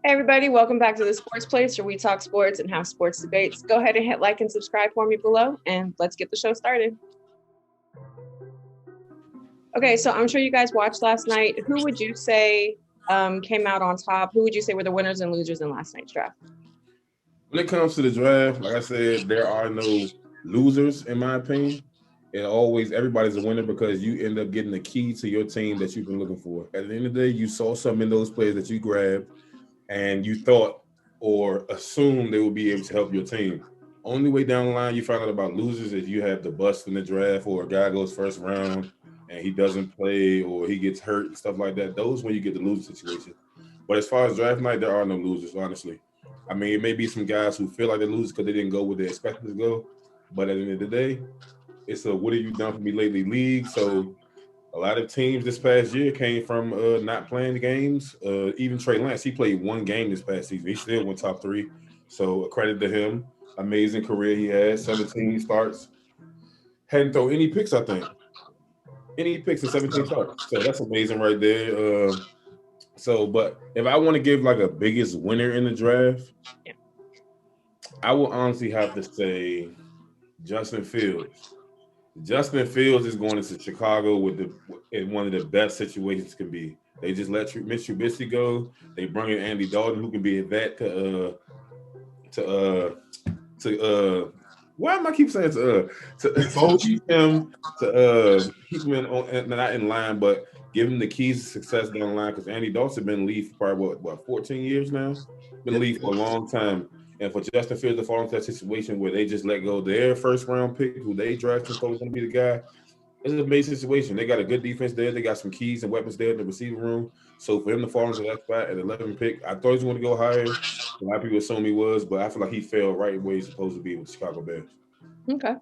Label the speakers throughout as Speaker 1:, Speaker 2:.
Speaker 1: Hey everybody, welcome back to the Sports Place where we talk sports and have sports debates. Go ahead and hit like and subscribe for me below and let's get the show started. Okay, so I'm sure you guys watched last night. Who would you say came out on top? Who would you say were the winners and losers in last night's draft?
Speaker 2: When it comes to the draft, like I said, there are no losers in my opinion. And always everybody's a winner because you end up getting the key to your team that you've been looking for. At the end of the day, you saw something in those players that you grabbed and you thought or assumed they would be able to help your team. Only way down the line you find out about losers is you have the bust in the draft or a guy goes first round and he doesn't play or he gets hurt and stuff like that. Those when you get the loser situation. But as far as draft night, there are no losers, honestly. I mean, it may be some guys who feel like they're losers because they didn't go where they expected to go. But at the end of the day, it's a what have you done for me lately league. So a lot of teams this past year came from not playing the games. Even Trey Lance, he played one game this past season. He still went top three. So a credit to him. Amazing career he had. 17 starts. Hadn't thrown any picks, I think. Any picks in 17 starts. So that's amazing right there. But if I want to give like a biggest winner in the draft, I will honestly have to say Justin Fields. Justin Fields is going into Chicago in one of the best situations can be. They just let Mitch Trubisky go. They bring in Andy Dalton, who can be a vet to why am I keep saying to keep him not in line, but give him the keys to success down the line because Andy Dalton been in the league for probably what 14 years now. Been in the league for a long time. And for Justin Fields to fall into that situation where they just let go their first round pick, who they drafted and thought was going to be the guy, it's an amazing situation. They got a good defense there. They got some keys and weapons there in the receiving room. So for him to fall into that spot at 11 pick, I thought he was going to go higher. A lot of people assume he was, but I feel like he fell right where he's supposed to be with the Chicago Bears.
Speaker 1: Okay.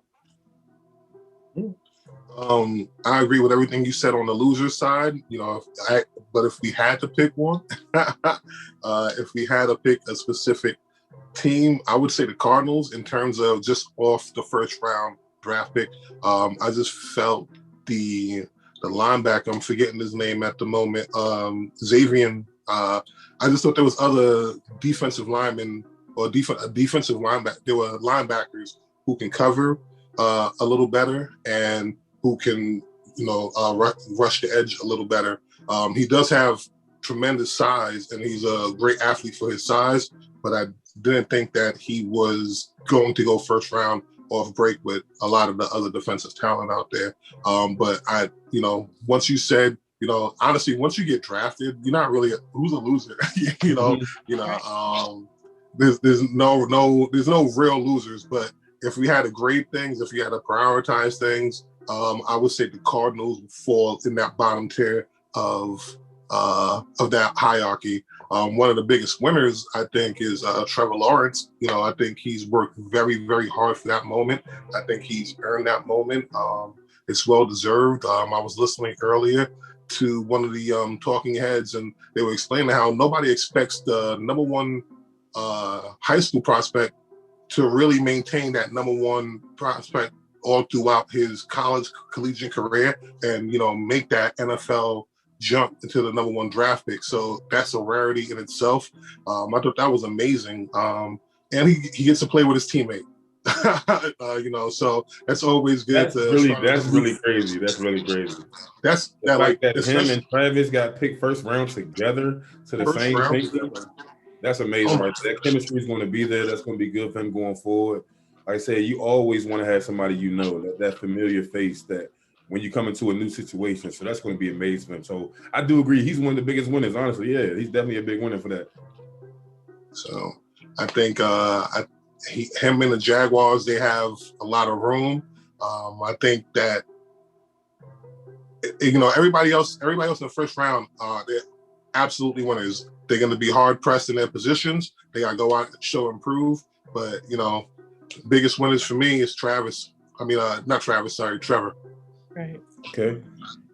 Speaker 3: I agree with everything you said on the loser side. But if we had to pick one, if we had to pick a specific team, I would say the Cardinals in terms of just off the first round draft pick. I just felt the linebacker, I'm forgetting his name at the moment, Xavier. I just thought there was other defensive linemen or defensive linebacker. There were linebackers who can cover a little better and who can, rush the edge a little better. He does have tremendous size and he's a great athlete for his size, but I didn't think that he was going to go first round off break with a lot of the other defensive talent out there. But once you said, honestly, once you get drafted, you're not really who's a loser. There's no real losers. But if we had to grade things, if we had to prioritize things, I would say the Cardinals fall in that bottom tier of that hierarchy. One of the biggest winners, I think, is Trevor Lawrence. I think he's worked very, very hard for that moment. I think he's earned that moment. It's well deserved. I was listening earlier to one of the talking heads, and they were explaining how nobody expects the number one high school prospect to really maintain that number one prospect all throughout his collegiate career and, make that NFL jump into the number one draft pick. So that's a rarity in itself. I thought that was amazing. And he gets to play with his teammate. So that's always good.
Speaker 2: That's really crazy. That's really crazy.
Speaker 3: That's
Speaker 2: that like that him and Travis got picked first round together to the same team. That's amazing, right? That chemistry is going to be there. That's going to be good for him going forward. Like I said, you always want to have somebody that familiar face that when you come into a new situation. So that's going to be amazing. So I do agree. He's one of the biggest winners, honestly. Yeah, he's definitely a big winner for that.
Speaker 3: So I think him and the Jaguars, they have a lot of room. I think that, everybody else in the first round, they're absolutely winners. They're going to be hard pressed in their positions. They got to go out and show improve. But, biggest winners for me is Trevor.
Speaker 1: Right.
Speaker 2: Okay.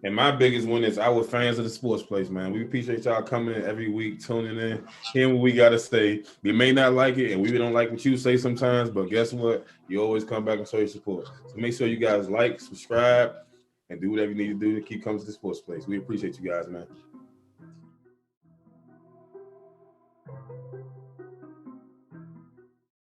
Speaker 2: And my biggest one is our fans of the Sports Place, man. We appreciate y'all coming in every week, tuning in, hearing what we got to say. We may not like it, and we don't like what you say sometimes, but guess what? You always come back and show your support. So make sure you guys like, subscribe, and do whatever you need to do to keep coming to the Sports Place. We appreciate you guys, man.